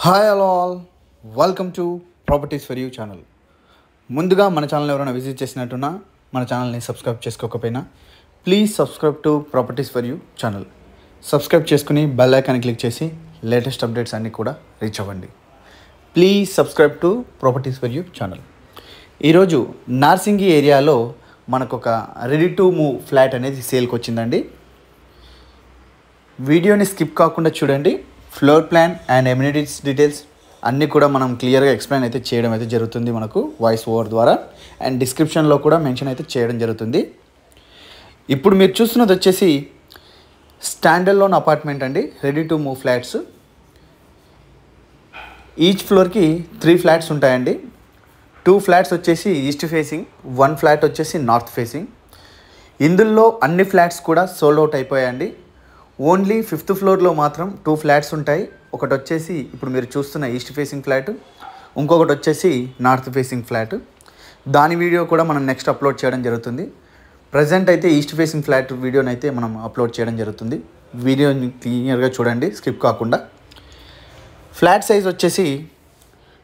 Hi all welcome to properties for you channel. ముందుగా మన channel ఎవరైనా విజిట్ చేసినట్టున్నా మన ఛానల్ని సబ్స్క్రైబ్ చేసుకోకపోయినా please subscribe to properties for you channel. Subscribe చేసుకుని బెల్ ఐకాన్ క్లిక్ చేసి లేటెస్ట్ అప్డేట్స్ అన్నీ కూడా రీచ్ అవ్వండి. Please subscribe to properties for you channel. ఈరోజు నార్సింగి ఏరియాలో మనకు ఒక రెడీ టు మూవ్ ఫ్లాట్ అనేది సేల్కి వచ్చిందండి. వీడియోని స్కిప్ కాకుండా చూడండి. Floor plan and amenities details అన్నీ కూడా మనం క్లియర్గా ఎక్స్ప్లెయిన్ అయితే చేయడం అయితే జరుగుతుంది మనకు వాయిస్ ఓవర్ ద్వారా, అండ్ డిస్క్రిప్షన్లో కూడా మెన్షన్ అయితే చేయడం జరుగుతుంది. ఇప్పుడు మీరు చూస్తున్నది వచ్చేసి స్టాండర్డ్ లోన్ అపార్ట్మెంట్ అండి, ready to move flats. Each ఫ్లోర్కి 3 ఫ్లాట్స్ ఉంటాయండి. 2 ఫ్లాట్స్ వచ్చేసి ఈస్ట్ ఫేసింగ్, 1 ఫ్లాట్ వచ్చేసి నార్త్ ఫేసింగ్. ఇందులో అన్ని ఫ్లాట్స్ కూడా సోల్డ్ అవుట్ అయిపోయాయండి. ఓన్లీ 5th ఫ్లోర్లో మాత్రం 2 ఫ్లాట్స్ ఉంటాయి. ఒకటి వచ్చేసి ఇప్పుడు మీరు చూస్తున్న ఈస్ట్ ఫేసింగ్ ఫ్లాట్, ఇంకొకటి వచ్చేసి నార్త్ ఫేసింగ్ ఫ్లాట్. దాని వీడియో కూడా మనం నెక్స్ట్ అప్లోడ్ చేయడం జరుగుతుంది. ప్రజెంట్ అయితే ఈస్ట్ ఫేసింగ్ ఫ్లాట్ వీడియోని అయితే మనం అప్లోడ్ చేయడం జరుగుతుంది. వీడియోని క్లియర్గా చూడండి స్కిప్ కాకుండా. ఫ్లాట్ సైజ్ వచ్చేసి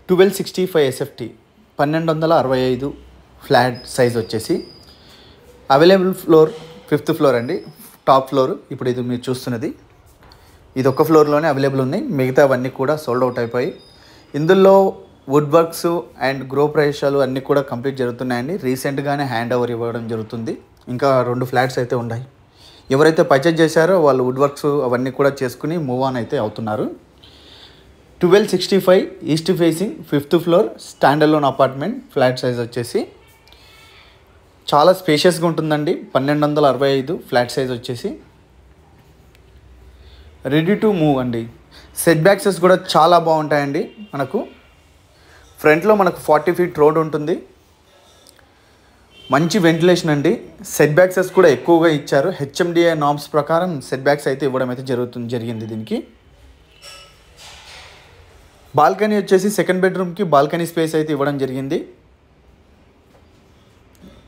1265 SFT, 1265 ఫ్లాట్ సైజ్ వచ్చేసి. అవైలబుల్ ఫ్లోర్ 5th ఫ్లోర్ అండి, టాప్ ఫ్లోర్. ఇప్పుడు ఇది మీరు చూస్తున్నది ఇది ఒక ఫ్లోర్లోనే అవైలబుల్ ఉన్నాయి, మిగతావన్నీ కూడా సోల్డ్ అవుట్ అయిపోయి. ఇందులో వుడ్ వర్క్స్ అండ్ గృహప్రవేశాలు అన్నీ కూడా కంప్లీట్ జరుగుతున్నాయండి. రీసెంట్గానే హ్యాండ్ ఓవర్ ఇవ్వడం జరుగుతుంది. ఇంకా 2 ఫ్లాట్స్ అయితే ఉన్నాయి. ఎవరైతే పర్చేజ్ చేశారో వాళ్ళు వుడ్ వర్క్స్ అవన్నీ కూడా చేసుకుని మూవ్ ఆన్ అయితే అవుతున్నారు. 1265 east facing 5th floor standard loan apartment. Flat size వచ్చేసి చాలా స్పేషియస్గా ఉంటుందండి. 1265 ఫ్లాట్ సైజ్ వచ్చేసి. రెడీ టు మూవ్ అండి. సెట్ బ్యాక్సెస్ కూడా చాలా బాగుంటాయండి. మనకు ఫ్రంట్లో మనకు 40 ఫీట్ రోడ్ ఉంటుంది. మంచి వెంటిలేషన్ అండి. సెట్ బ్యాక్సెస్ కూడా ఎక్కువగా ఇచ్చారు. HMDA నార్మ్స్ ప్రకారం సెట్ బ్యాక్స్ అయితే ఇవ్వడం అయితే జరిగింది దీనికి. బాల్కనీ వచ్చేసి 2nd బెడ్రూమ్కి బాల్కనీ స్పేస్ అయితే ఇవ్వడం జరిగింది.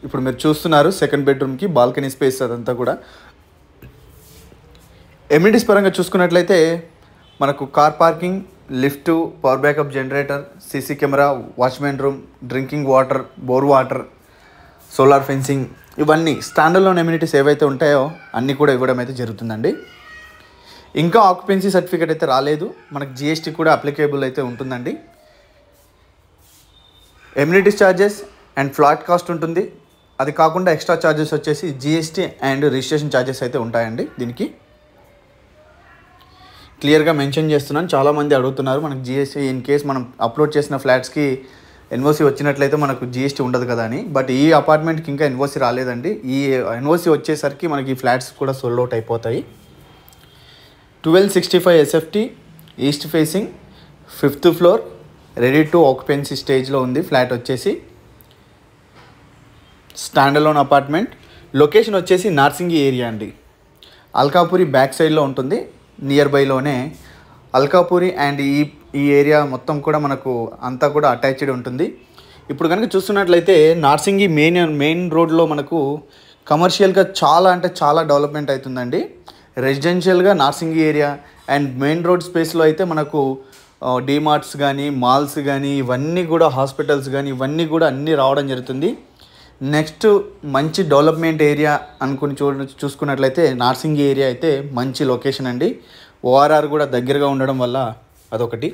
ఇప్పుడు మీరు చూస్తున్నారు 2nd బెడ్రూమ్కి బాల్కనీ స్పేస్ అదంతా కూడా. ఎమ్యూనిటీస్ పరంగా చూసుకున్నట్లయితే మనకు car parking, lift, power backup generator, CC camera, watchman room, drinking water, bore water, solar fencing, ఇవన్నీ స్టాండర్డ్ లోన్ ఎమ్యూనిటీస్ ఏవైతే ఉంటాయో అన్నీ కూడా ఇవ్వడం అయితే జరుగుతుందండి. ఇంకా ఆక్యుపెన్సీ సర్టిఫికేట్ అయితే రాలేదు. మనకు GST కూడా అప్లికేబుల్ అయితే ఉంటుందండి. Amenities charges and flat cost ఉంటుంది. అది కాకుండా ఎక్స్ట్రా ఛార్జెస్ వచ్చేసి GST అండ్ రిజిస్ట్రేషన్ ఛార్జెస్ అయితే ఉంటాయండి. దీనికి క్లియర్గా మెన్షన్ చేస్తున్నాను. చాలామంది అడుగుతున్నారు మనకు GST ఇన్ కేస్ మనం అప్లోడ్ చేసిన ఫ్లాట్స్కి NOC వచ్చినట్లయితే మనకు GST ఉండదు కదా అని. బట్ ఈ అపార్ట్మెంట్కి ఇంకా NOC రాలేదండి. ఈ NOC వచ్చేసరికి మనకి ఈ ఫ్లాట్స్ కూడా సోల్డ్ అవుట్ అయిపోతాయి. 1265 SFT east facing 5th floor ready to occupancy స్టేజ్లో ఉంది. ఫ్లాట్ వచ్చేసి స్టాండర్డ్ లోన్ అపార్ట్మెంట్. లొకేషన్ వచ్చేసి నార్సింగి ఏరియా అండి. అల్కాపురి బ్యాక్ సైడ్లో ఉంటుంది. నియర్ బైలోనే అల్కాపురి అండ్ ఈ ఏరియా మొత్తం కూడా మనకు అంతా కూడా అటాచ్డ్ ఉంటుంది. ఇప్పుడు కనుక చూస్తున్నట్లయితే నార్సింగి మెయిన్ రోడ్లో మనకు కమర్షియల్గా చాలా అంటే చాలా డెవలప్మెంట్ అవుతుందండి. రెసిడెన్షియల్గా Narsingi area and main road స్పేస్లో అయితే మనకు డిమార్ట్స్ కానీ, మాల్స్ కానీ, ఇవన్నీ కూడా హాస్పిటల్స్ కానీ ఇవన్నీ కూడా అన్నీ రావడం జరుగుతుంది. నెక్స్ట్ మంచి డెవలప్మెంట్ ఏరియా అనుకుని చూసుకున్నట్లయితే నార్సింగి ఏరియా అయితే మంచి లొకేషన్ అండి. ORR కూడా దగ్గరగా ఉండడం వల్ల అదొకటి.